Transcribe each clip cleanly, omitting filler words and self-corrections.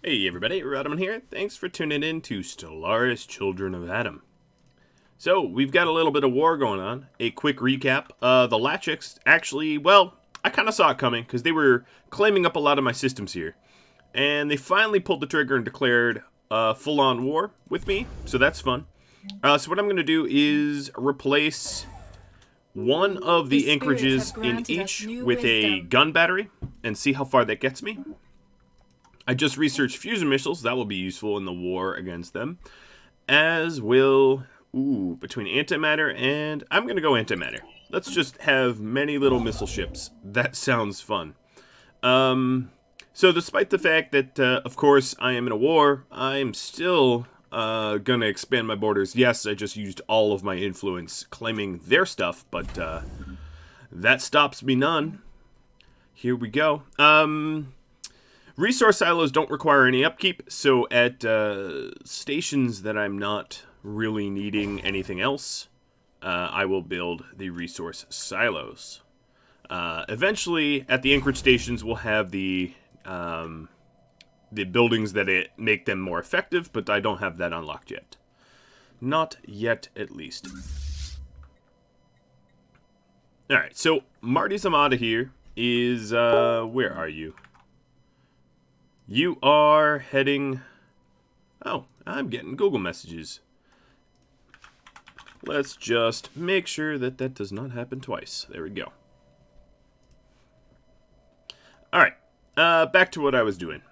Hey everybody, Rhadamant here. Thanks for tuning in to Stellaris Children of Adam. So, we've got a little bit of war going on. A quick recap. The Lachics actually, well, I kind of saw it coming because they were claiming up a lot of my systems here. And they finally pulled the trigger and declared full-on war with me, so that's fun. So what I'm going to do is replace one of the anchorages in each with a gun battery and see how far that gets me. I just researched fusion missiles. That will be useful in the war against them. As will... between antimatter and... I'm going to go antimatter. Let's just have many little missile ships. That sounds fun. So despite the fact that, of course, I am in a war, I am still going to expand my borders. Yes, I just used all of my influence claiming their stuff, but that stops me none. Here we go. Resource silos don't require any upkeep, so at stations that I'm not really needing anything else, I will build the resource silos. Eventually, at the anchorage stations, we'll have the buildings that make them more effective, but I don't have that unlocked yet. Not yet, at least. Alright, so Marty's Armada here is, where are you? You are heading... Oh, I'm getting Google messages. Let's just make sure that that does not happen twice. There we go. Alright, back to what I was doing.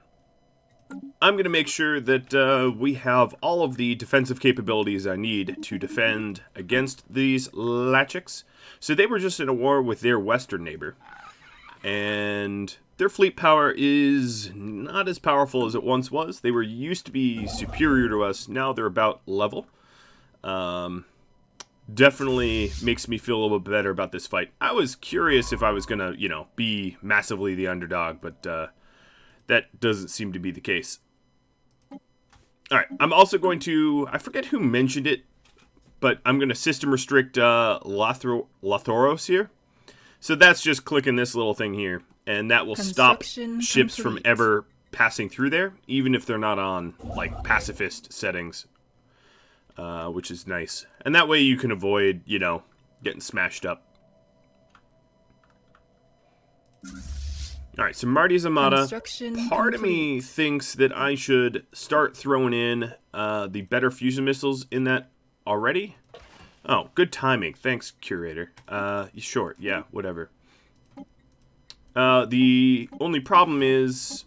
I'm going to make sure that we have all of the defensive capabilities I need to defend against these Lachics. So they were just in a war with their western neighbor. And... their fleet power is not as powerful as it once was. They were used to be superior to us. Now they're about level. Definitely makes me feel a little bit better about this fight. I was curious if I was going to, be massively the underdog, but that doesn't seem to be the case. Alright, I'm also going to... I forget who mentioned it, but I'm going to system restrict Lathoros here. So that's just clicking this little thing here. And that will stop ships from ever passing through there, even if they're not on, like, pacifist settings, which is nice. And that way you can avoid, getting smashed up. Alright, so Marty's Armada. Part of me thinks that I should start throwing in the better fusion missiles in that already. Oh, good timing. Thanks, Curator. Sure, yeah, whatever. The only problem is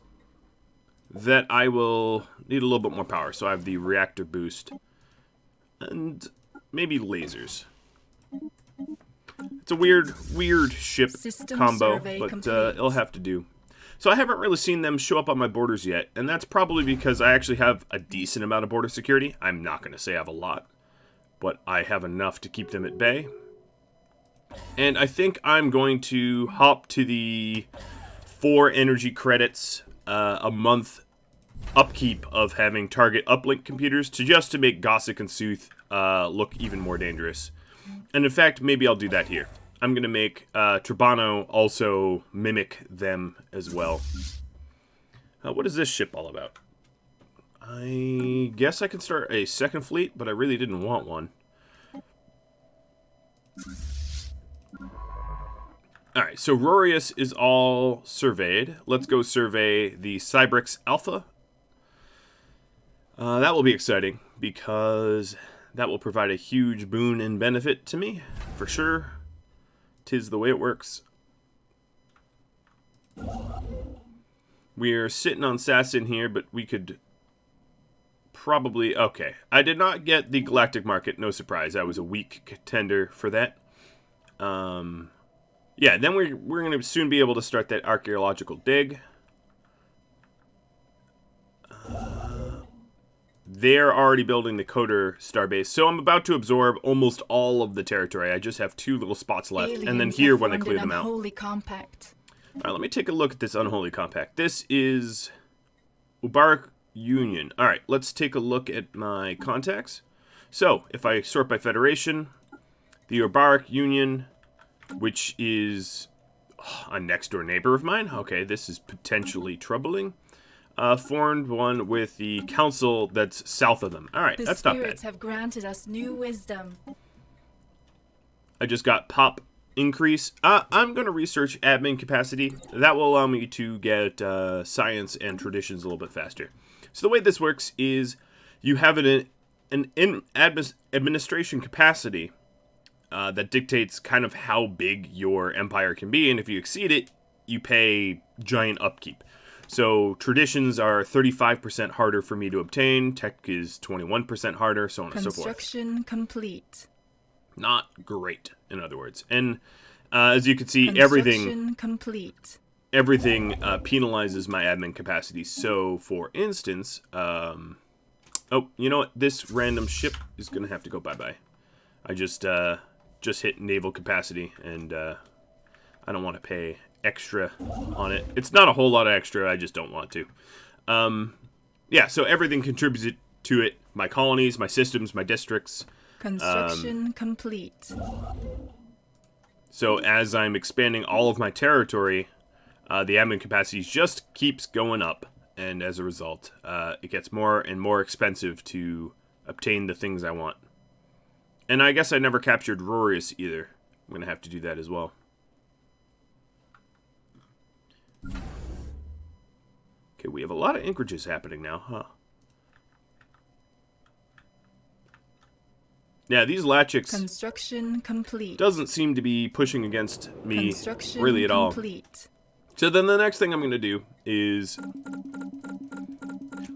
that I will need a little bit more power. So I have the reactor boost and maybe lasers. It's a weird ship combo, but it'll have to do. So I haven't really seen them show up on my borders yet, and that's probably because I actually have a decent amount of border security. I'm not going to say I have a lot, but I have enough to keep them at bay. And I think I'm going to hop to the 4 energy credits a month upkeep of having target uplink computers to make Gossip and Sooth look even more dangerous. And in fact, maybe I'll do that here. I'm going to make Tribano also mimic them as well. What is this ship all about? I guess I can start a second fleet, but I really didn't want one. Alright, so Rorius is all surveyed. Let's go survey the Cybrix Alpha. That will be exciting, because that will provide a huge boon and benefit to me, for sure. 'Tis the way it works. We're sitting on Sassin here, but we could probably... Okay, I did not get the Galactic Market, no surprise. I was a weak contender for that. Yeah, then we're going to soon be able to start that archaeological dig. They're already building the Coder starbase, so I'm about to absorb almost all of the territory. I just have 2 little spots left, and then here when I clear them out. Compact. Alright, let me take a look at this unholy compact. This is Ubarak Union. Alright, let's take a look at my contacts. So, if I sort by Federation, the Ubarak Union, which is a next-door neighbor of mine. Okay, this is potentially troubling. Formed one with the council that's south of them. Alright, that's not bad. The spirits have granted us new wisdom. I just got pop increase. I'm going to research admin capacity. That will allow me to get science and traditions a little bit faster. So the way this works is you have an administration capacity that dictates kind of how big your empire can be, and if you exceed it, you pay giant upkeep. So traditions are 35% harder for me to obtain, tech is 21% harder, so on and so forth. Construction complete. Not great, in other words. And as you can see, Construction complete. everything penalizes my admin capacity. So, for instance, oh, you know what? This random ship is going to have to go bye-bye. I just hit naval capacity, and I don't want to pay extra on it. It's not a whole lot of extra, I just don't want to. Yeah, so everything contributes to it. My colonies, my systems, my districts. Construction complete. So as I'm expanding all of my territory, the admin capacity just keeps going up. And as a result, it gets more and more expensive to obtain the things I want. And I guess I never captured Rorius either. I'm going to have to do that as well. Okay, we have a lot of anchorages happening now, huh? Yeah, these Lachics Construction complete. doesn't seem to be pushing against me Construction really at all. complete. So then the next thing I'm going to do is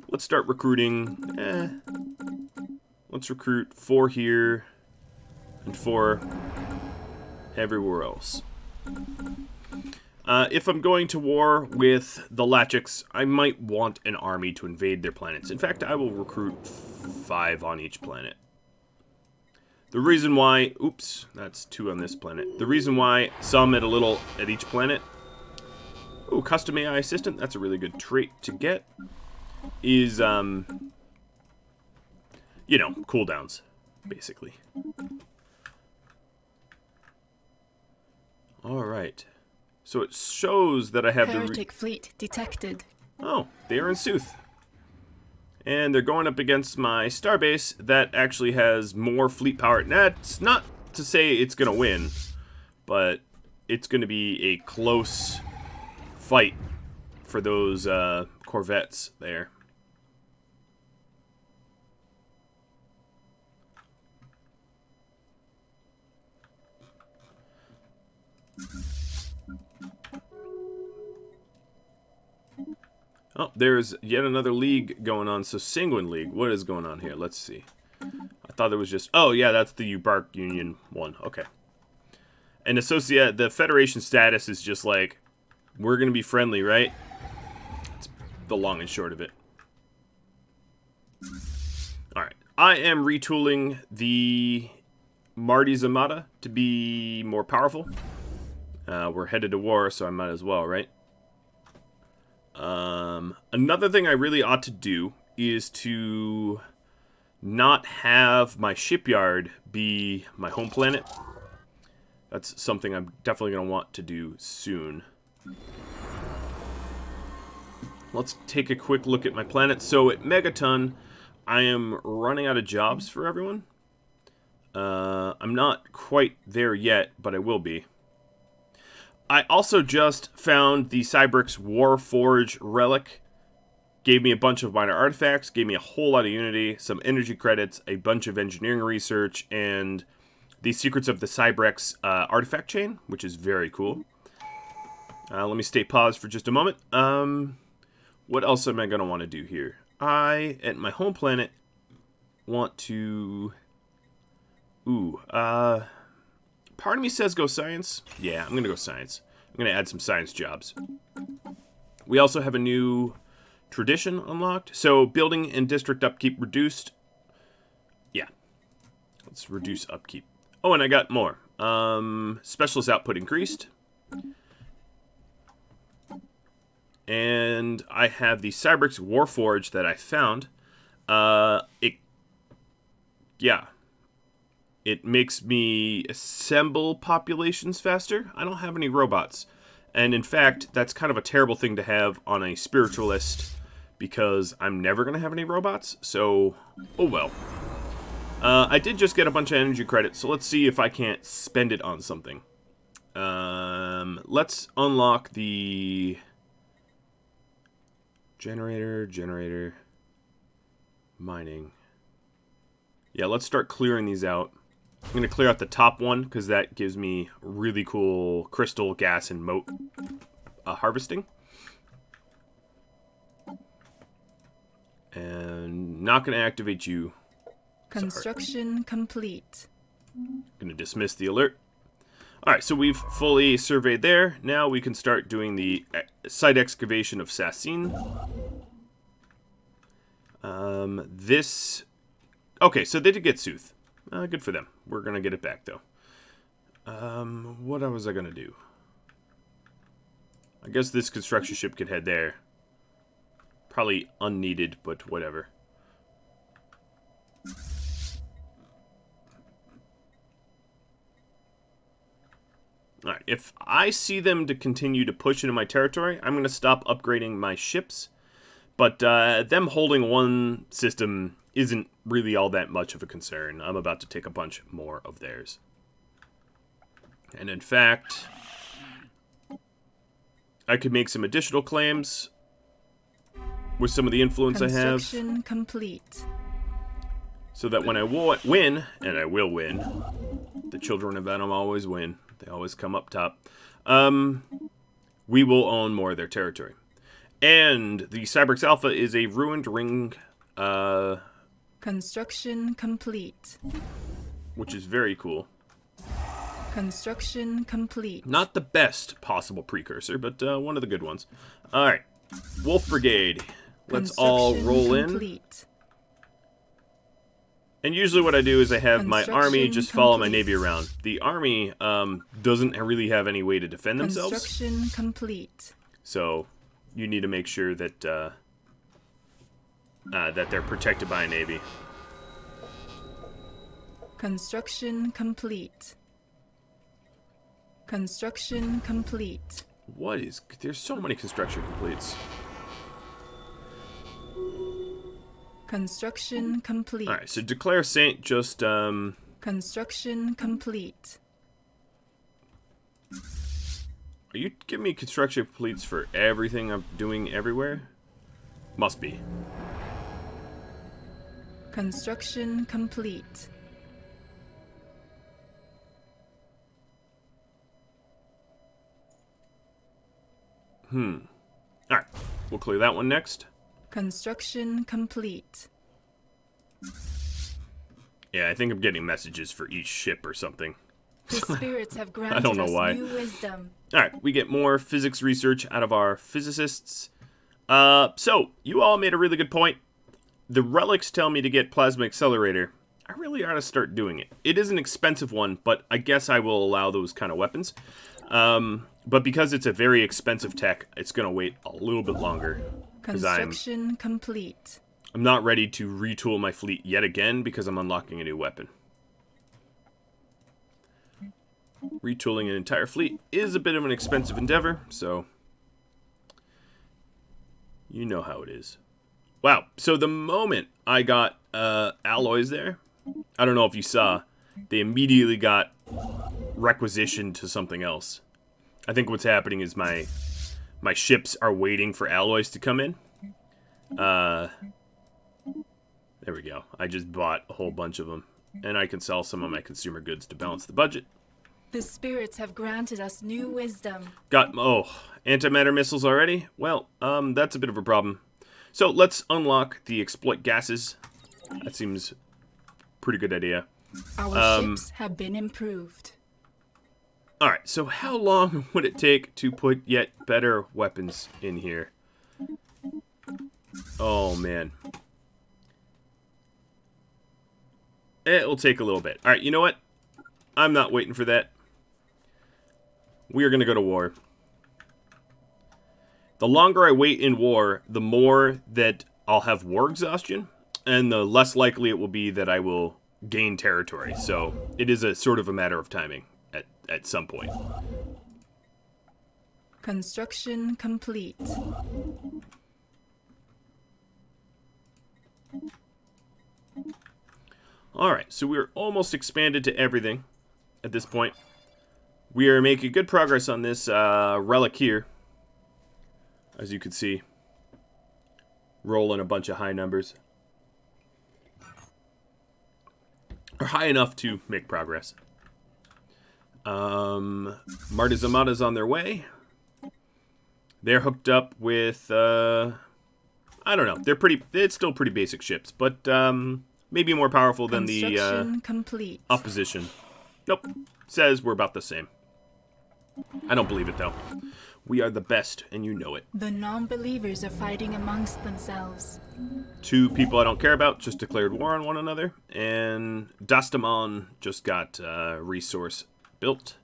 let's start recruiting. Let's recruit 4 here and 4 everywhere else. If I'm going to war with the Lachics, I might want an army to invade their planets. In fact, I will recruit 5 on each planet. The reason why... Oops, that's 2 on this planet. The reason why some at each planet... Ooh, custom AI assistant. That's a really good trait to get. Is, you know, cooldowns, basically. Alright. So it shows that I have Heretic fleet detected. Oh, they are in Sooth. And they're going up against my starbase that actually has more fleet power. That's not to say it's going to win, but it's going to be a close fight for those corvettes there. Oh, there's yet another league going on. So Sanguine League, what is going on here? Let's see. I thought there was just... Oh, yeah, that's the Ubark Union one. Okay. And the Federation status is just like, we're going to be friendly, right? It's the long and short of it. Alright. I am retooling the Marty Zamata to be more powerful. We're headed to war, so I might as well, right? Another thing I really ought to do is to not have my shipyard be my home planet. That's something I'm definitely going to want to do soon. Let's take a quick look at my planet. So at Megaton, I am running out of jobs for everyone. I'm not quite there yet, but I will be. I also just found the Cybrix Warforge Relic. Gave me a bunch of minor artifacts, gave me a whole lot of Unity, some energy credits, a bunch of engineering research, and the secrets of the Cybrix artifact chain, which is very cool. Let me stay paused for just a moment. What else am I going to want to do here? At my home planet, want to... part of me says go science. Yeah, I'm going to go science. I'm going to add some science jobs. We also have a new tradition unlocked. So, building and district upkeep reduced. Yeah. Let's reduce upkeep. Oh, and I got more. Specialist output increased. And I have the Cybrix Warforge that I found. It makes me assemble populations faster. I don't have any robots. And in fact, that's kind of a terrible thing to have on a spiritualist, because I'm never going to have any robots, so, oh well. I did just get a bunch of energy credits, so let's see if I can't spend it on something. Let's unlock the generator, mining. Yeah, let's start clearing these out. I'm going to clear out the top one, because that gives me really cool crystal, gas, and mote harvesting. And not going to activate you. Construction complete. Going to dismiss the alert. Alright, so we've fully surveyed there. Now we can start doing the site excavation of Sassine. This... Okay, so they did get Sooth. Good for them. We're going to get it back, though. What was I going to do? I guess this construction ship could head there. Probably unneeded, but whatever. Alright, if I see them to continue to push into my territory, I'm going to stop upgrading my ships. But them holding one system isn't really all that much of a concern. I'm about to take a bunch more of theirs. And in fact, I could make some additional claims with some of the influence I have. Construction complete. So that when I win, and I will win, the children of Adam always win. They always come up top. We will own more of their territory. And the Cyberx Alpha is a ruined ring, Construction complete. which is very cool. Construction complete. Not the best possible precursor, but one of the good ones. Alright. Wolf Brigade. Let's all roll in. Complete. And usually what I do is I have my army just follow my Construction navy around. The army doesn't really have any way to defend themselves. Construction complete. So you need to make sure that that they're protected by a navy. Construction complete. Construction complete. What is... There's so many construction completes. Construction complete. Alright, so Declare Saint just... Construction complete. Are you giving me construction completes for everything I'm doing everywhere? Must be. Construction complete. Alright, we'll clear that one next. Construction complete. Yeah, I think I'm getting messages for each ship or something. The spirits have granted don't know us why. new wisdom. Alright, we get more physics research out of our physicists. So, you all made a really good point. The relics tell me to get Plasma Accelerator. I really ought to start doing it. It is an expensive one, but I guess I will allow those kind of weapons. But because it's a very expensive tech, it's going to wait a little bit longer. Because Construction complete. I'm not ready to retool my fleet yet again because I'm unlocking a new weapon. Retooling an entire fleet is a bit of an expensive endeavor, so you know how it is. Wow, so the moment I got alloys there, I don't know if you saw, they immediately got requisitioned to something else. I think what's happening is my ships are waiting for alloys to come in. There we go. I just bought a whole bunch of them, and I can sell some of my consumer goods to balance the budget. The spirits have granted us new wisdom. Got, antimatter missiles already? Well, that's a bit of a problem. So let's unlock the exploit gases. That seems pretty good idea. Our ships have been improved. Alright, so how long would it take to put yet better weapons in here? Oh, man. It'll take a little bit. Alright, you know what? I'm not waiting for that. We are going to go to war. The longer I wait in war, the more that I'll have war exhaustion, and the less likely it will be that I will gain territory. So it is a sort of a matter of timing at some point. Construction complete. Alright, so we're almost expanded to everything at this point. We are making good progress on this relic here. As you can see. Rolling a bunch of high numbers. Or high enough to make progress. Martizamada's on their way. They're hooked up with, I don't know. It's still pretty basic ships, but maybe more powerful than the complete. opposition. Nope. Says we're about the same. I don't believe it, though. We are the best, and you know it. The non-believers are fighting amongst themselves. 2 people I don't care about just declared war on one another, and Dastamon just got resource built.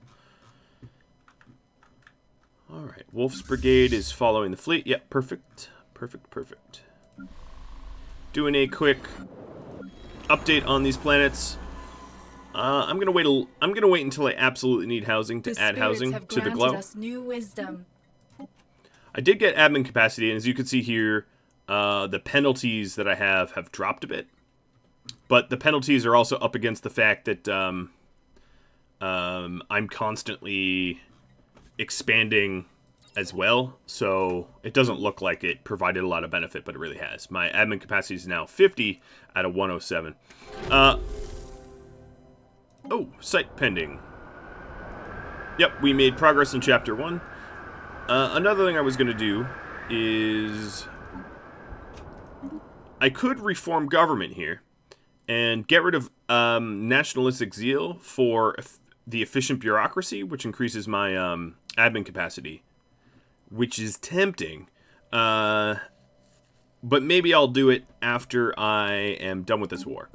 Alright, Wolf's Brigade is following the fleet. Yep, perfect. Perfect. Doing a quick update on these planets. I'm gonna wait until I absolutely need housing to add housing to the glow. Us new wisdom. I did get admin capacity, and as you can see here, the penalties that I have dropped a bit. But the penalties are also up against the fact that I'm constantly expanding as well, so it doesn't look like it provided a lot of benefit, but it really has. My admin capacity is now 50 out of 107. Oh, site pending. Yep, we made progress in Chapter 1. Another thing I was going to do is I could reform government here and get rid of nationalistic zeal for the efficient bureaucracy, which increases my admin capacity, which is tempting. But maybe I'll do it after I am done with this war.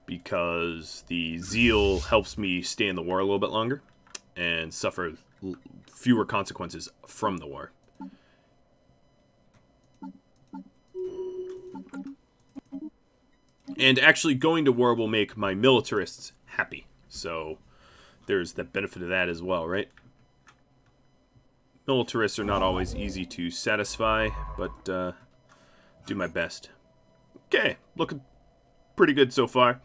Because the zeal helps me stay in the war a little bit longer and suffer fewer consequences from the war. And actually going to war will make my militarists happy. So there's the benefit of that as well, right? Militarists are not always easy to satisfy, but do my best. Okay, looking pretty good so far.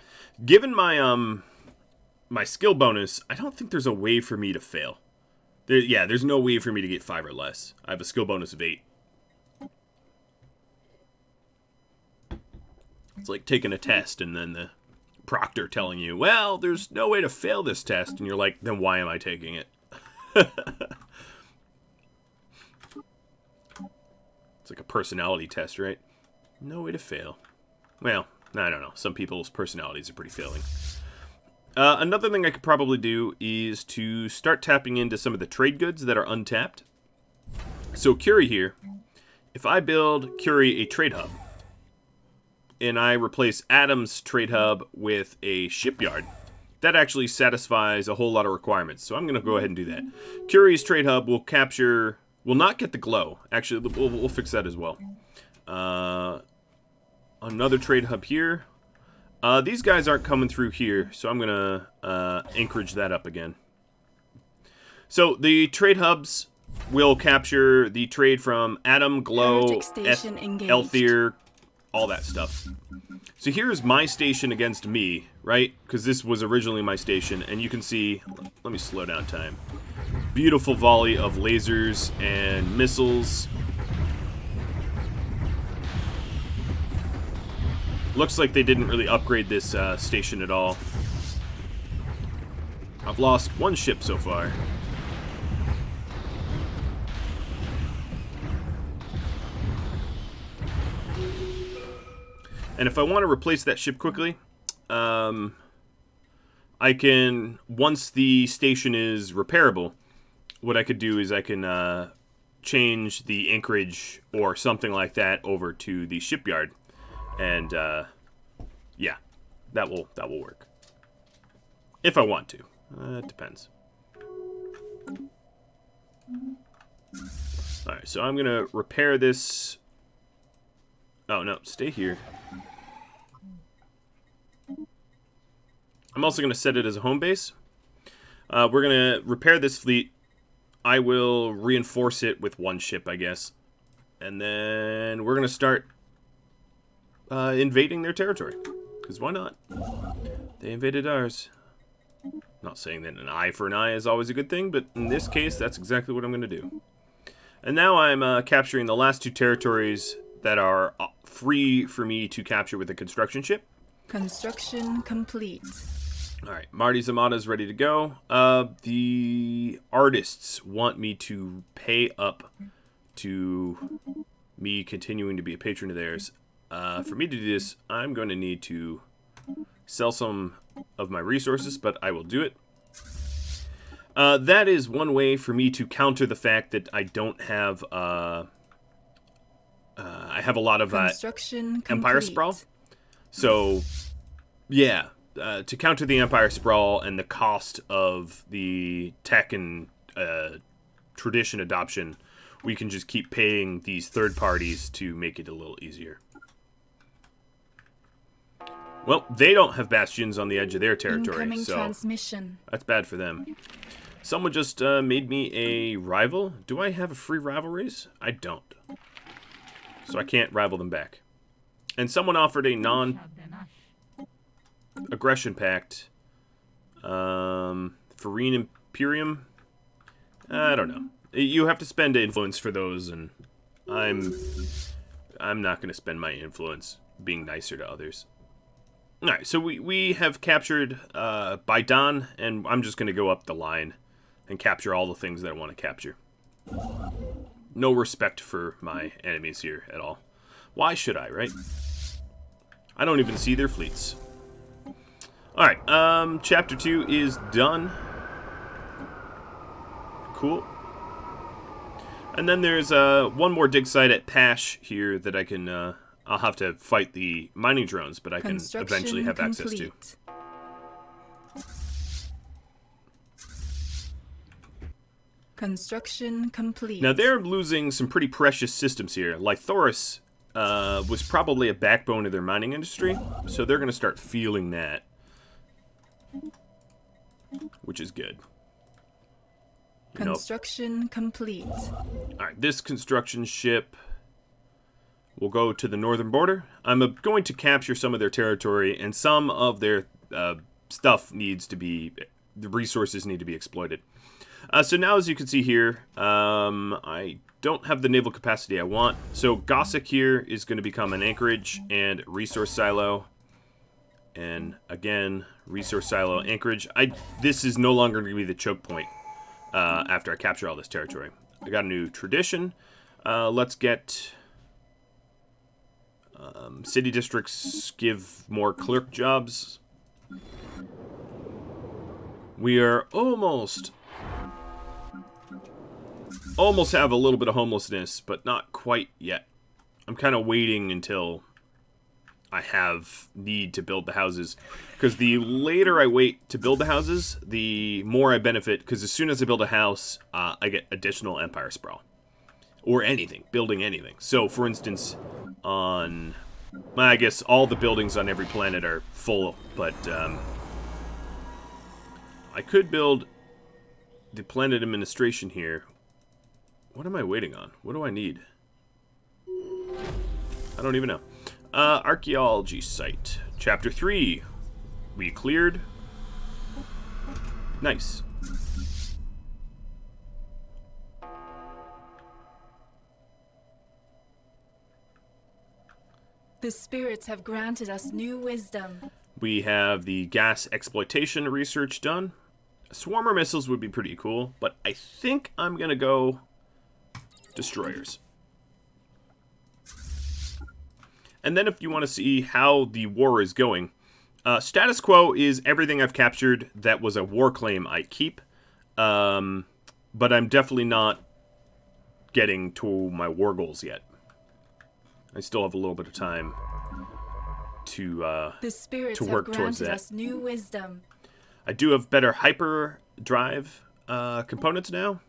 Given my my skill bonus, I don't think there's a way for me to fail. There's no way for me to get 5 or less. I have a skill bonus of 8. It's like taking a test and then the proctor telling you, well, there's no way to fail this test. And you're like, then why am I taking it? It's like a personality test, right? No way to fail. Well, I don't know. Some people's personalities are pretty failing. Another thing I could probably do is to start tapping into some of the trade goods that are untapped. So Curie here, if I build Curie a trade hub, and I replace Adam's trade hub with a shipyard, that actually satisfies a whole lot of requirements. So I'm going to go ahead and do that. Curie's trade hub will not get the glow. Actually, we'll fix that as well. Another trade hub here. These guys aren't coming through here, so I'm going to anchorage that up again. So the trade hubs will capture the trade from Adam, Glow, Elthier, all that stuff. So here's my station against me, right? Because this was originally my station, and you can see, let me slow down time. Beautiful volley of lasers and missiles. Looks like they didn't really upgrade this station at all. I've lost 1 ship so far. And if I want to replace that ship quickly, I can, once the station is repairable, what I could do is I can change the anchorage or something like that over to the shipyard. And, yeah, that will work. If I want to. It depends. Alright, so I'm going to repair this. Oh, no, stay here. I'm also going to set it as a home base. We're going to repair this fleet. I will reinforce it with 1 ship, I guess. And then we're going to start invading their territory. Because why not? They invaded ours. Not saying that an eye for an eye is always a good thing, but in this case, that's exactly what I'm going to do. And now I'm capturing the last 2 territories that are free for me to capture with a construction ship. Construction complete. Alright, Marty's Armada is ready to go. The artists want me to pay up to me continuing to be a patron of theirs. For me to do this, I'm going to need to sell some of my resources, but I will do it. That is one way for me to counter the fact that I don't have, I have a lot of Empire Sprawl. So, yeah, to counter the Empire Sprawl and the cost of the tech and tradition adoption, we can just keep paying these third parties to make it a little easier. Well, they don't have bastions on the edge of their territory, Incoming so transmission. That's bad for them. Someone just made me a rival. Do I have a free rivalries? I don't. So I can't rival them back. And someone offered a non-aggression pact. Farine Imperium? I don't know. You have to spend influence for those, and I'm not going to spend my influence being nicer to others. Alright, so we have captured Baidan, and I'm just going to go up the line and capture all the things that I want to capture. No respect for my enemies here at all. Why should I, right? I don't even see their fleets. Alright, chapter 2 is done. Cool. And then there's one more dig site at Pash here that I can... I'll have to fight the mining drones, but I can eventually have access to. Construction complete. Now, they're losing some pretty precious systems here. Lithoris was probably a backbone of their mining industry, so they're going to start feeling that, which is good. Construction complete. Alright, this construction ship will go to the northern border. I'm going to capture some of their territory, and some of their stuff needs to be... the resources need to be exploited. So now, as you can see here, I don't have the naval capacity I want. So Gossip here is going to become an anchorage and resource silo. And again, resource silo, anchorage. This is no longer going to be the choke point after I capture all this territory. I got a new tradition. Let's get... city districts give more clerk jobs. We are almost have a little bit of homelessness, but not quite yet. I'm kind of waiting until I have need to build the houses, because the later I wait to build the houses, the more I benefit, because as soon as I build a house, I get additional Empire Sprawl. Or anything, building anything. So, for instance, on... I guess all the buildings on every planet are full, but I could build the planet administration here. What am I waiting on? What do I need? I don't even know. Archaeology site. Chapter 3. We cleared. Nice. The spirits have granted us new wisdom. We have the gas exploitation research done. Swarmer missiles would be pretty cool, but I think I'm going to go destroyers. And then if you want to see how the war is going, status quo is everything I've captured that was a war claim I keep. But I'm definitely not getting to my war goals yet. I still have a little bit of time to work towards that. Us new wisdom. I do have better hyperdrive components now.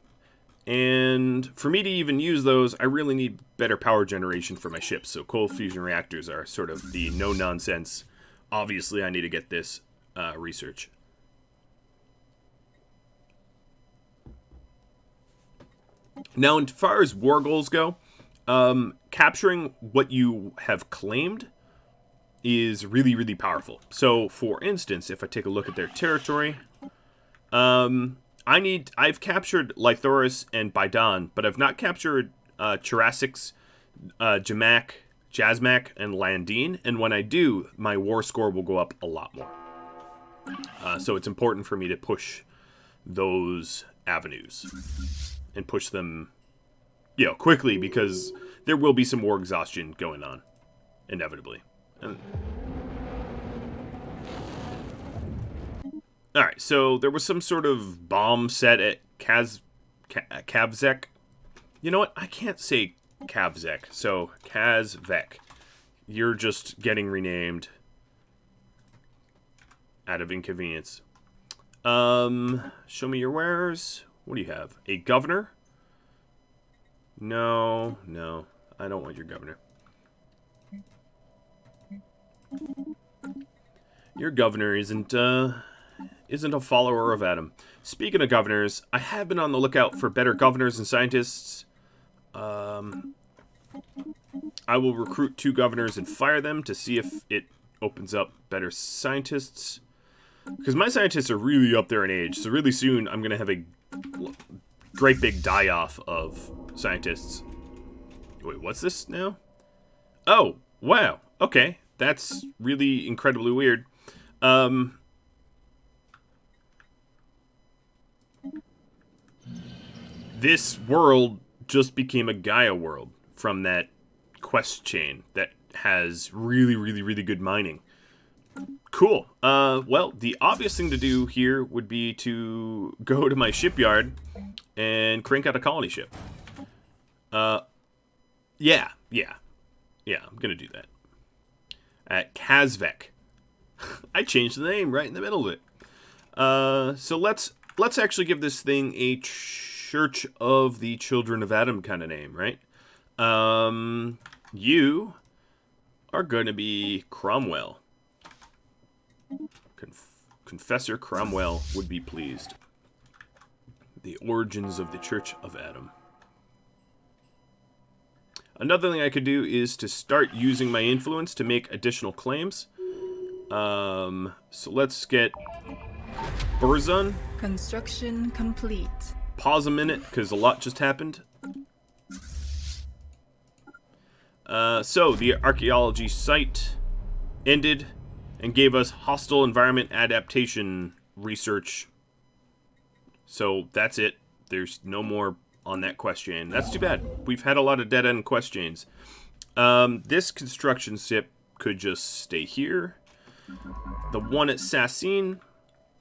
And for me to even use those, I really need better power generation for my ships. So cold fusion reactors are sort of the no-nonsense. Obviously, I need to get this research. Now, as far as war goals go, capturing what you have claimed is really, really powerful. So, for instance, if I take a look at their territory, I've captured Lithoris and Baidan, but I've not captured Chirasix, Jasmac, and Landine. And when I do, my war score will go up a lot more. So it's important for me to push those avenues and push them, quickly, because there will be some war exhaustion going on, inevitably. Alright, so there was some sort of bomb set at Kavzek. You know what? I can't say Kavzek, so Kazvek. You're just getting renamed out of inconvenience. Show me your wares. What do you have? A governor? No, I don't want your governor. Your governor isn't a follower of Adam. Speaking of governors, I have been on the lookout for better governors and scientists. I will recruit 2 governors and fire them to see if it opens up better scientists. Because my scientists are really up there in age, so really soon I'm going to have a great big die-off of scientists. Wait, what's this now? Oh, wow. Okay, that's really incredibly weird. This world just became a Gaia world from that quest chain that has really, really, really good mining. Cool. Well, the obvious thing to do here would be to go to my shipyard and crank out a colony ship. Yeah, I'm gonna do that. At Kazvek. I changed the name right in the middle of it. So let's actually give this thing a Church of the Children of Adam kind of name, right? You are going to be Cromwell. Confessor Cromwell would be pleased. The origins of the Church of Adam. Another thing I could do is to start using my influence to make additional claims. So let's get Burzun. Construction complete. Pause a minute, because a lot just happened. So, the archaeology site ended and gave us hostile environment adaptation research. So, that's it. There's no more on that quest chain. That's too bad. We've had a lot of dead-end quest chains. This construction ship could just stay here. The one at Sassine,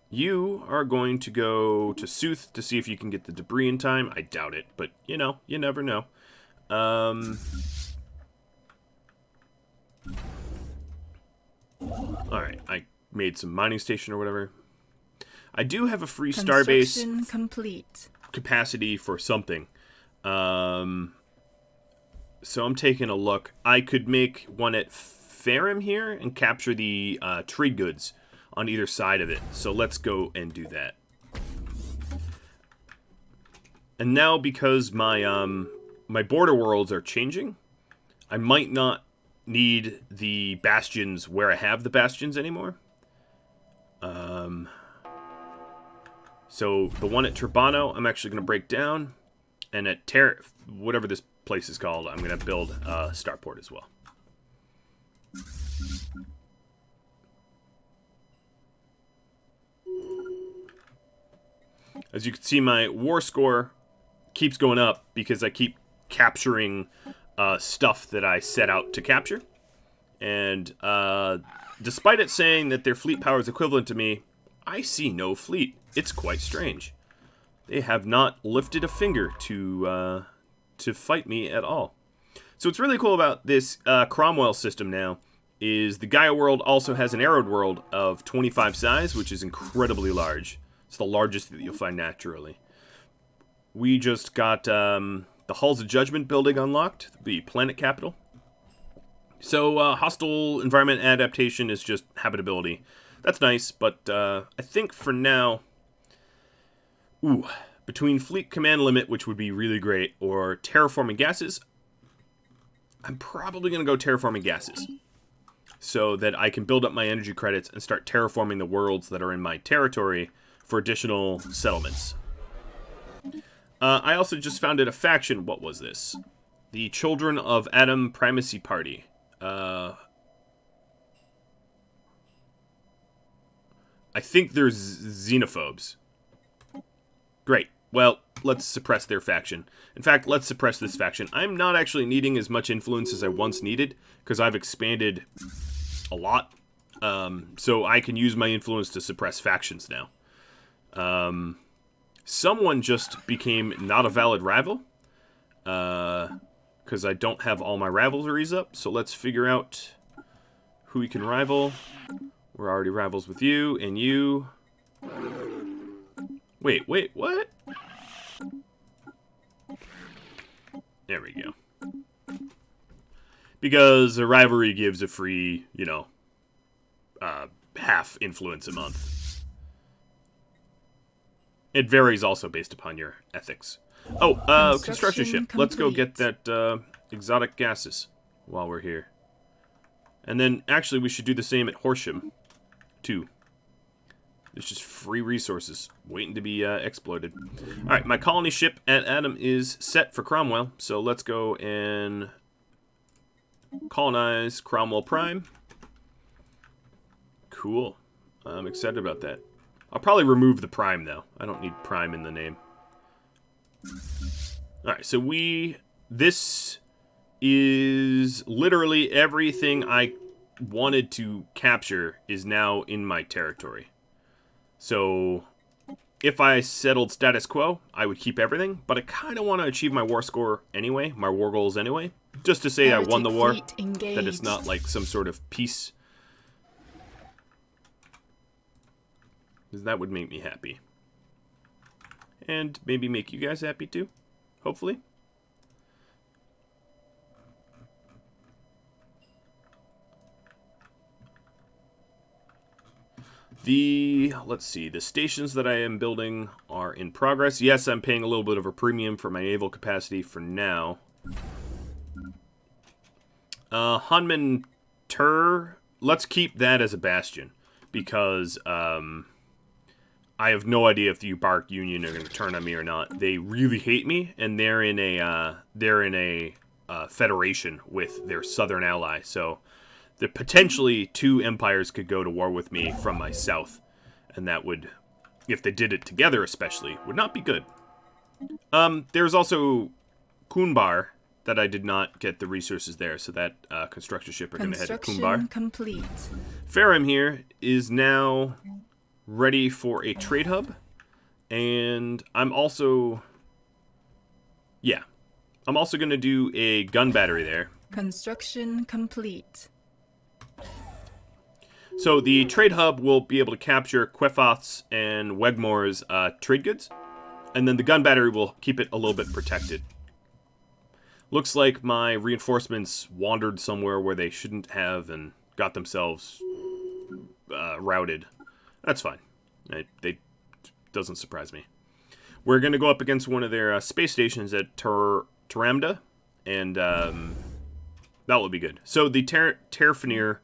you are going to go to Sooth to see if you can get the debris in time. I doubt it, but, you never know. Alright, I made some mining station or whatever. I do have a free starbase complete. Capacity for something. So I'm taking a look. I could make one at Farum here and capture the trade goods on either side of it. So let's go and do that. And now, because my my border worlds are changing, I might not need the bastions where I have the bastions anymore. So the one at Turbano, I'm actually going to break down. And at whatever this place is called, I'm going to build a Starport as well. As you can see, my war score keeps going up because I keep capturing stuff that I set out to capture. And despite it saying that their fleet power is equivalent to me, I see no fleet. It's quite strange. They have not lifted a finger to fight me at all. So what's really cool about this Cromwell system now is the Gaia world also has an arrowed world of 25 size, which is incredibly large. It's the largest that you'll find naturally. We just got the Halls of Judgment building unlocked, the planet capital. So hostile environment adaptation is just habitability. That's nice, but I think for now, between fleet command limit, which would be really great, or terraforming gases, I'm probably going to go terraforming gases. so that I can build up my energy credits and start terraforming the worlds that are in my territory for additional settlements. I also just founded a faction. What was this? The Children of Adam Primacy Party. I think they're xenophobes. Great. Well, let's suppress their faction. In fact, let's suppress this faction. I'm not actually needing as much influence as I once needed, because I've expanded a lot. So I can use my influence to suppress factions now. Someone just became not a valid rival, because I don't have all my rivalries up. So let's figure out who we can rival. We're already rivals with you and you. Wait, what? There we go. Because a rivalry gives a free, half influence a month. It varies also based upon your ethics. Oh, construction ship. Complete. Let's go get that exotic gases while we're here. And then, actually, we should do the same at Horsham, too. It's just free resources waiting to be exploited. Alright, my colony ship at Adam is set for Cromwell. So let's go and colonize Cromwell Prime. Cool. I'm excited about that. I'll probably remove the Prime, though. I don't need Prime in the name. Alright, so this is literally everything I wanted to capture is now in my territory. So, if I settled status quo, I would keep everything, but I kind of want to achieve my war score anyway, my war goals anyway, just to say I won the war, that it's not like some sort of peace. Because that would make me happy. And maybe make you guys happy too, hopefully. Let's see, the stations that I am building are in progress. Yes, I'm paying a little bit of a premium for my naval capacity for now. Hunman Tur, let's keep that as a bastion, because I have no idea if the Ubark Union are going to turn on me or not. They really hate me, and they're in a federation with their southern ally, so potentially two empires could go to war with me from my south, and that would, if they did it together especially, would not be good. There's also Kunbar that I did not get the resources there, so that construction ship are going to head to Kunbar. Complete. Ferrum here is now ready for a trade hub, and I'm also going to do a gun battery there. Construction complete. So the trade hub will be able to capture Quefoth's and Wegmore's trade goods, and then the gun battery will keep it a little bit protected. Looks like my reinforcements wandered somewhere where they shouldn't have and got themselves routed. That's fine. They doesn't surprise me. We're going to go up against one of their space stations at Taramda, and that will be good. So the Terrafinir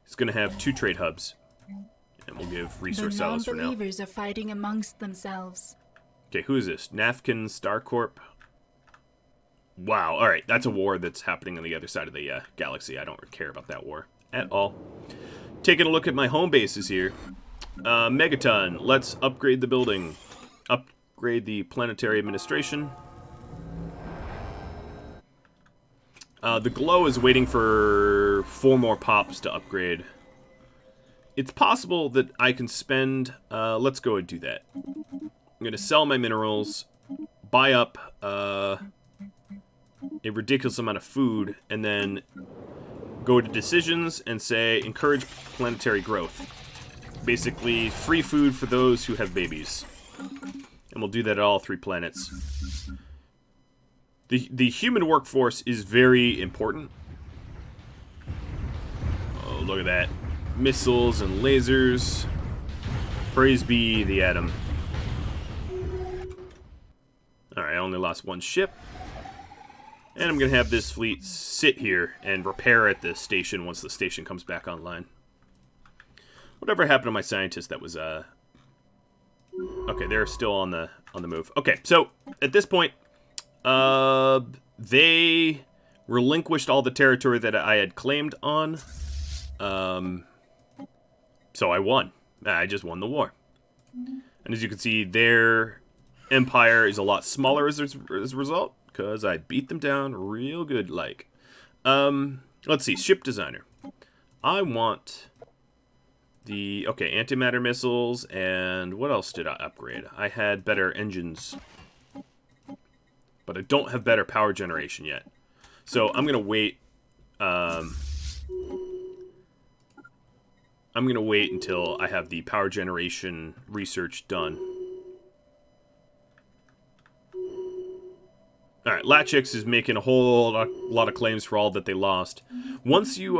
is going to have 2 trade hubs, and we'll give resource sellers for now. The non-believers are fighting amongst themselves. Okay, who is this? Nafkin Starcorp? Wow, alright, that's a war that's happening on the other side of the galaxy. I don't care about that war at all. Taking a look at my home bases here. Megaton, let's upgrade the building. Upgrade the planetary administration. The Glow is waiting for 4 more pops to upgrade. It's possible that I can spend... let's go and do that. I'm going to sell my minerals, buy up a ridiculous amount of food, and then go to decisions and say, encourage planetary growth. Basically, free food for those who have babies. And we'll do that at all 3 planets. The human workforce is very important. Oh, look at that. Missiles and lasers. Praise be the Atom. Alright, I only lost 1 ship. And I'm going to have this fleet sit here and repair at this station once the station comes back online. Whatever happened to my scientist that was, okay, they're still on the move. Okay, so at this point, they relinquished all the territory that I had claimed on. So I won. I just won the war. And as you can see, their empire is a lot smaller as a result, because I beat them down real good, like. Let's see, ship designer. I want the, okay, antimatter missiles, and what else did I upgrade? I had better engines, but I don't have better power generation yet. So I'm going to wait, I'm going to wait until I have the power generation research done. Alright, Latchix is making a whole lot of claims for all that they lost. Once you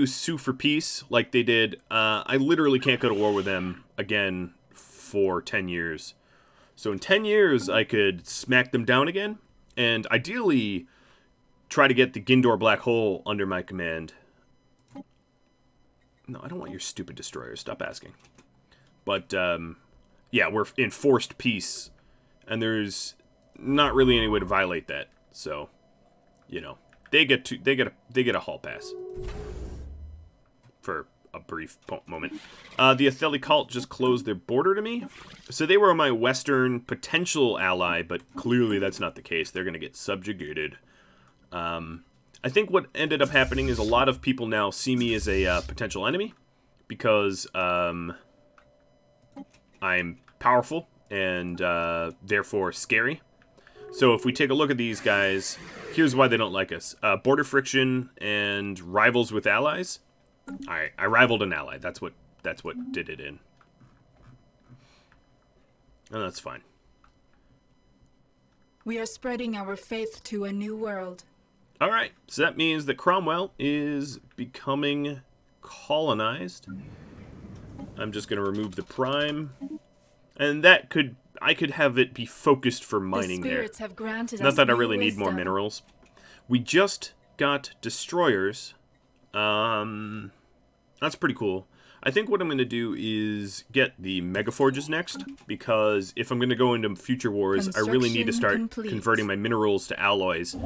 sue for peace, like they did, I literally can't go to war with them again for 10 years. So in 10 years, I could smack them down again, and ideally try to get the Gindor Black Hole under my command. No, I don't want your stupid destroyers. Stop asking. But, yeah, we're in forced peace, and there's not really any way to violate that. So, you know, they get a hall pass for a brief moment. The Atheli cult just closed their border to me, so they were my western potential ally, but clearly that's not the case. They're going to get subjugated. I think what ended up happening is a lot of people now see me as a potential enemy because I'm powerful and therefore scary. So if we take a look at these guys, here's why they don't like us. Border friction and rivals with allies. Alright, I rivaled an ally. That's what did it in. And that's fine. We are spreading our faith to a new world. Alright, so that means that Cromwell is becoming colonized. I'm just going to remove the prime. And that I could have it be focused for mining there. Have granted Not us that I new really need more wisdom. minerals. We just got destroyers. That's pretty cool. I think what I'm going to do is get the Megaforges next, because if I'm going to go into future wars, I really need to start converting my minerals to alloys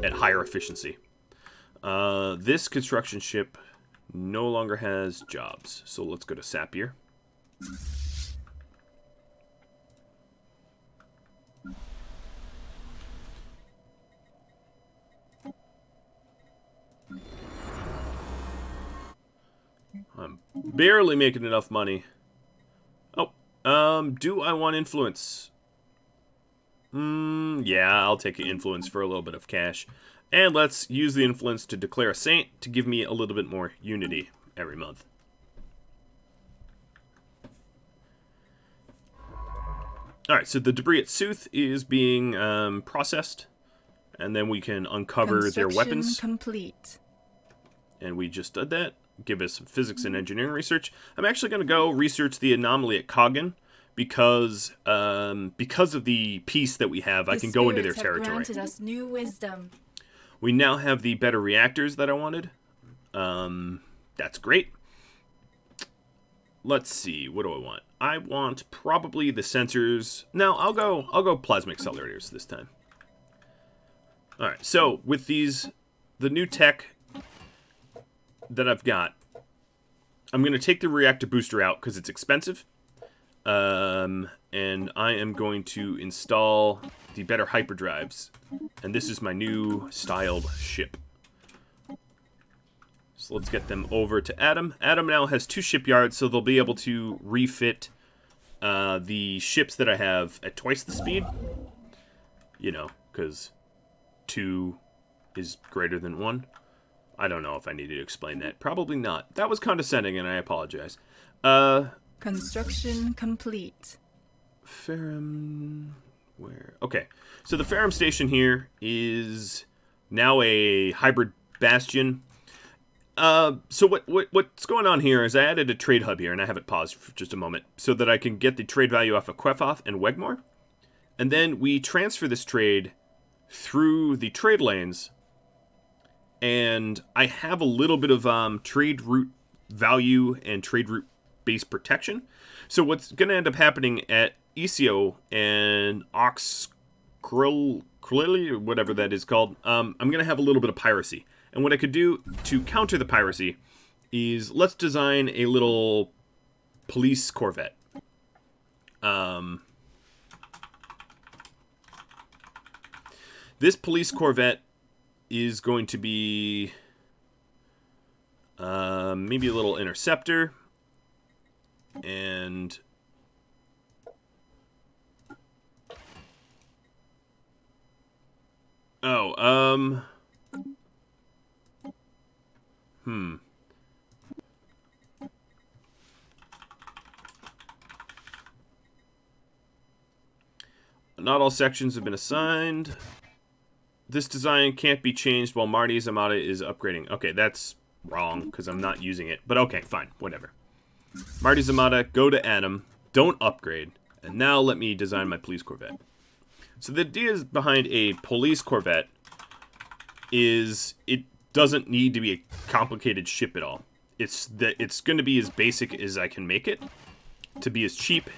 at higher efficiency. This construction ship no longer has jobs, so let's go to Sapier. I'm barely making enough money. Oh, do I want influence? Yeah, I'll take influence for a little bit of cash. And let's use the influence to declare a saint to give me a little bit more unity every month. Alright, so the debris at Sooth is being processed. And then we can uncover their weapons. Complete. And we just did that. Give us some physics and engineering research. I'm actually going to go research the anomaly at Coggan because of the peace that we have. I can go into their territory. Granted us new wisdom. We now have the better reactors that I wanted. That's great. Let's see. What do I want? I want probably the sensors. No, I'll go plasma accelerators this time. All right. So with the new tech that I've got, I'm going to take the reactor booster out because it's expensive. And I am going to install the better hyperdrives. And this is my new styled ship. So let's get them over to Adam. Adam now has 2 shipyards, so they'll be able to refit the ships that I have at twice the speed. You know, because 2 is greater than 1. I don't know if I needed to explain that. Probably not. That was condescending, and I apologize. Construction complete. Ferrum... Where? Okay. So the Ferrum station here is now a hybrid bastion. So what's going on here is I added a trade hub here, and I have it paused for just a moment, so that I can get the trade value off of Quefoth and Wegmore. And then we transfer this trade through the trade lanes, and I have a little bit of trade route value and trade route base protection. So what's going to end up happening at ECO and Oxcrill, or whatever that is called, I'm going to have a little bit of piracy. And what I could do to counter the piracy is let's design a little police corvette. This police corvette is going to be maybe a little interceptor. And not all sections have been assigned. This design can't be changed while Marty's Armada is upgrading. Okay, that's wrong because I'm not using it. But okay, fine, whatever. Marty's Armada, go to Adam, don't upgrade, and now let me design my police corvette. So the idea behind a police corvette is it doesn't need to be a complicated ship at all. It's going to be as basic as I can make it, to be as cheap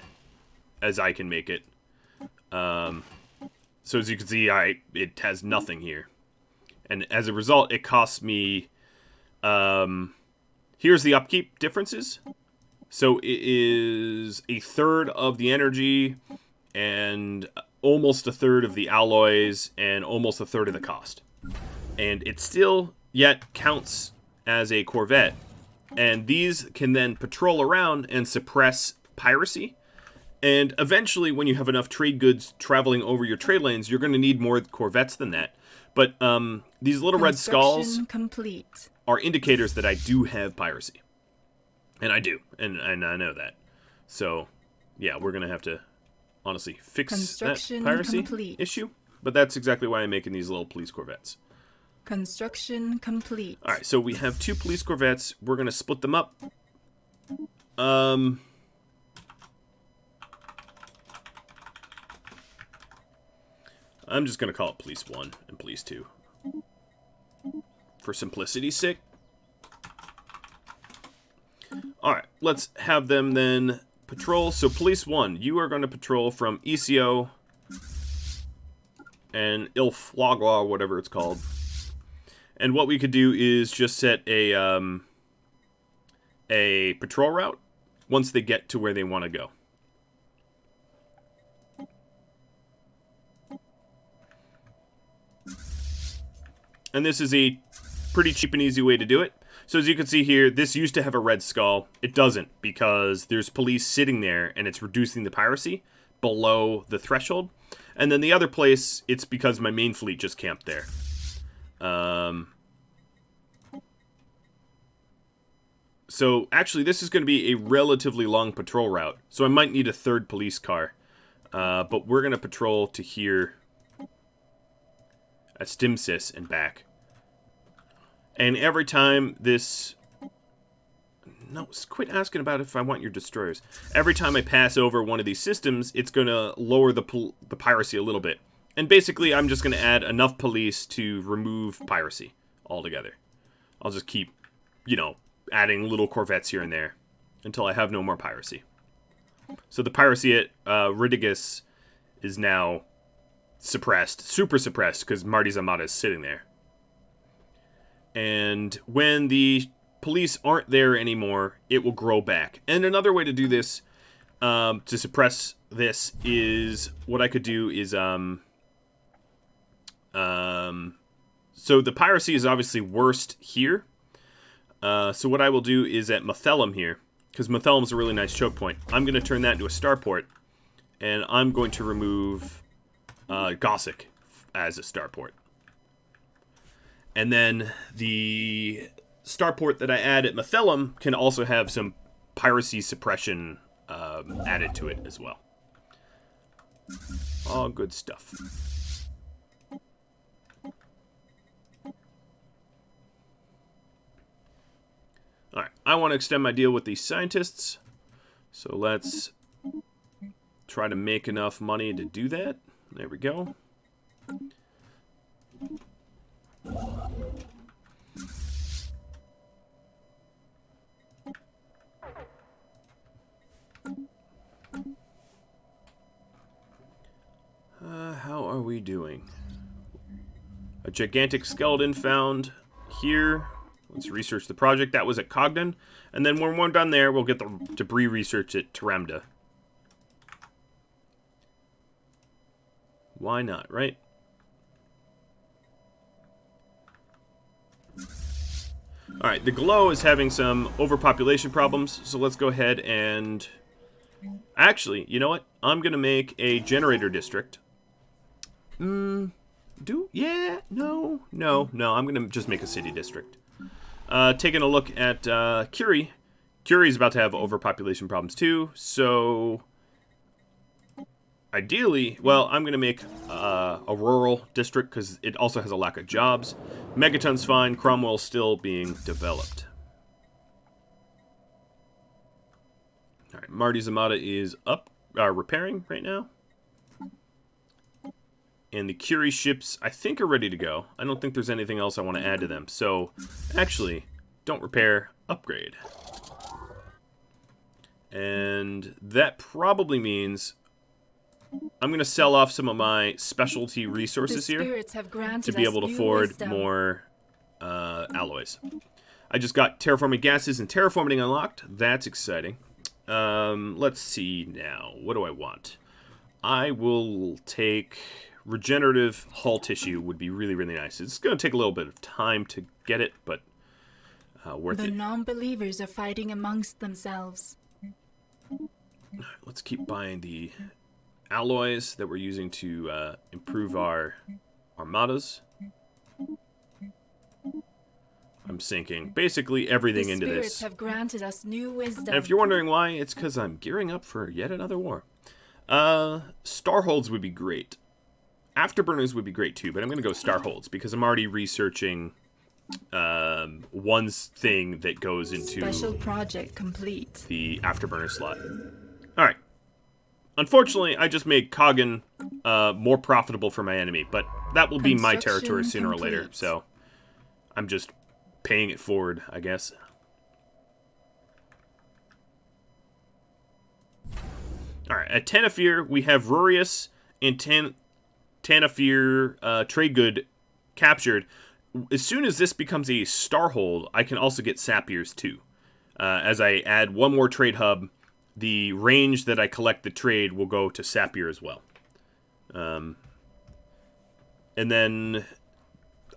as I can make it. So as you can see, it has nothing here, and as a result, it costs me. Here's the upkeep differences. So it is a third of the energy, and almost a third of the alloys, and almost a third of the cost. And it still yet counts as a corvette. And these can then patrol around and suppress piracy. And eventually, when you have enough trade goods traveling over your trade lanes, you're going to need more corvettes than that. But these little red skulls complete. Are indicators that I do have piracy. And I do, and I know that. So, yeah, we're going to have to, honestly, fix that piracy issue. But that's exactly why I'm making these little police corvettes. Construction complete. All right, so we have 2 police corvettes. We're going to split them up. I'm just going to call it Police 1 and Police 2. For simplicity's sake. Alright, let's have them then patrol. So Police 1, you are going to patrol from ECO and Ilflagwa, or whatever it's called. And what we could do is just set a patrol route once they get to where they want to go. And this is a pretty cheap and easy way to do it. So as you can see here, this used to have a red skull. It doesn't, because there's police sitting there and it's reducing the piracy below the threshold. And then the other place, it's because my main fleet just camped there. So actually, this is going to be a relatively long patrol route. So I might need a third police car. But we're going to patrol to here at Stimsis and back. And every time this... No, quit asking about if I want your destroyers. Every time I pass over one of these systems, it's going to lower the piracy a little bit. And basically, I'm just going to add enough police to remove piracy altogether. I'll just keep, you know, adding little corvettes here and there until I have no more piracy. So the piracy at Ridigus is now suppressed, super suppressed, because Marty's Armada is sitting there. And when the police aren't there anymore, it will grow back. And another way to do this, to suppress this, is what I could do is, so the piracy is obviously worst here. So what I will do is at Mathelum here, because Mathelum's a really nice choke point, I'm going to turn that into a starport, and I'm going to remove Gossick as a starport. And then the starport that I add at Mathelum can also have some piracy suppression added to it as well. All good stuff. Alright, I want to extend my deal with these scientists. So let's try to make enough money to do that. There we go. doing? A gigantic skeleton found here. Let's research the project. That was at Cogden. And then when we're done there, we'll get the debris research at Taramda. Why not, right? Alright, the Glow is having some overpopulation problems, so let's go ahead and... Actually, you know what? I'm going to make a generator district. Yeah, no, I'm going to just make a city district. Taking a look at Curie. Curie's about to have overpopulation problems too, so... Ideally, well, I'm going to make a rural district because it also has a lack of jobs. Megaton's fine. Cromwell's still being developed. All right, Marty Zamata is up, repairing right now. And the Curie ships, I think, are ready to go. I don't think there's anything else I want to add to them. So, actually, don't repair, upgrade. And that probably means... I'm going to sell off some of my specialty resources here to be able to afford more alloys. I just got terraforming gases and terraforming unlocked. That's exciting. Let's see now. What do I want? I will take regenerative hull tissue would be really, really nice. It's going to take a little bit of time to get it, but worth it. The non-believers are fighting amongst themselves. Let's keep buying the... alloys that we're using to improve our armadas. I'm sinking basically everything into this. The spirits have granted us new wisdom. And if you're wondering why, it's because I'm gearing up for yet another war. Starholds would be great. Afterburners would be great too, but I'm going to go Starholds because I'm already researching one thing that goes into special project complete. The Afterburner slot. All right. Unfortunately, I just made Coggan more profitable for my enemy, but that will be my territory sooner or later, so I'm just paying it forward, I guess. Alright, at Tanafir, we have Rurius and Tanafir trade good captured. As soon as this becomes a Starhold, I can also get Sapirs too. As I add one more trade hub, the range that I collect the trade will go to Sapir as well. And then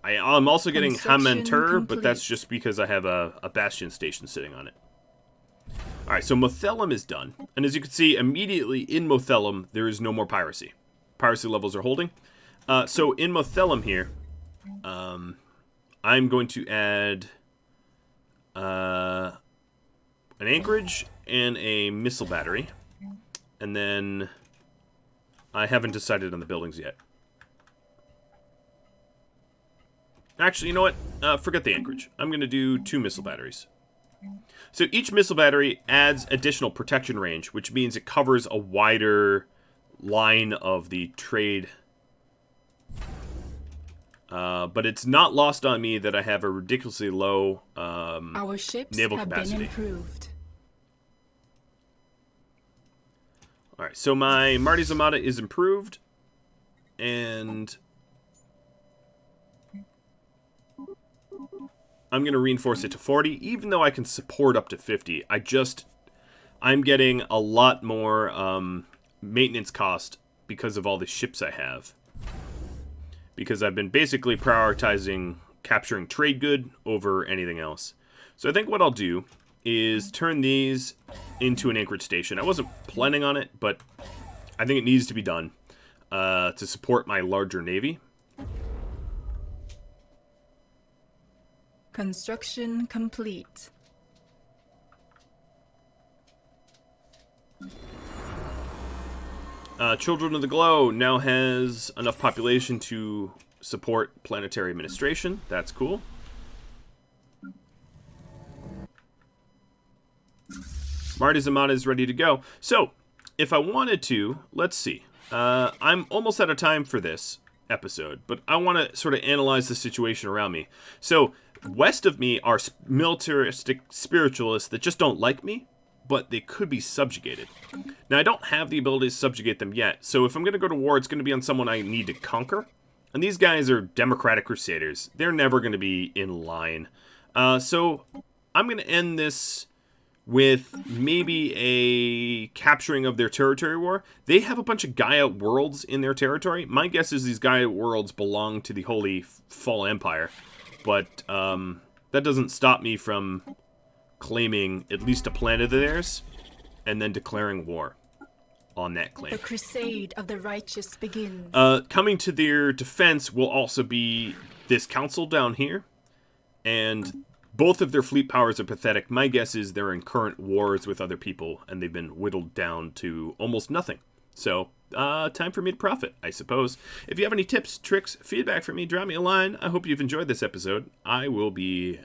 I'm also getting Hamantur, but that's just because I have a Bastion station sitting on it. Alright, so Mothelum is done. And as you can see, immediately in Mothelum, there is no more Piracy. Piracy levels are holding. So in Mothelum here, I'm going to add an anchorage and a missile battery. And then I haven't decided on the buildings yet. Actually, you know what? Forget the anchorage. I'm going to do 2 missile batteries. So each missile battery adds additional protection range, which means it covers a wider line of the trade. But it's not lost on me that I have a ridiculously low our ships naval have capacity. been improved. Alright, so my Marty Zamata is improved. And I'm going to reinforce it to 40, even though I can support up to 50. I'm getting a lot more maintenance cost because of all the ships I have. Because I've been basically prioritizing capturing trade good over anything else. So I think what I'll do is turn these into an anchorage station. I wasn't planning on it, but I think it needs to be done to support my larger navy. Construction complete. Children of the Glow now has enough population to support planetary administration. That's cool. Marty Zamata is ready to go. So, if I wanted to, let's see. I'm almost out of time for this episode, but I want to sort of analyze the situation around me. So, west of me are militaristic spiritualists that just don't like me, but they could be subjugated. Now, I don't have the ability to subjugate them yet, so if I'm going to go to war, it's going to be on someone I need to conquer. And these guys are democratic crusaders. They're never going to be in line. So I'm going to end this with maybe a capturing of their territory war. They have a bunch of Gaia worlds in their territory. My guess is these Gaia worlds belong to the Holy Fall Empire. But that doesn't stop me from claiming at least a planet of theirs and then declaring war on that claim. The crusade of the righteous begins. Coming to their defense will also be this council down here. And both of their fleet powers are pathetic. My guess is they're in current wars with other people, and they've been whittled down to almost nothing. So, time for me to profit, I suppose. If you have any tips, tricks, feedback for me, drop me a line. I hope you've enjoyed this episode. I will be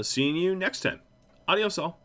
seeing you next time. Adios all.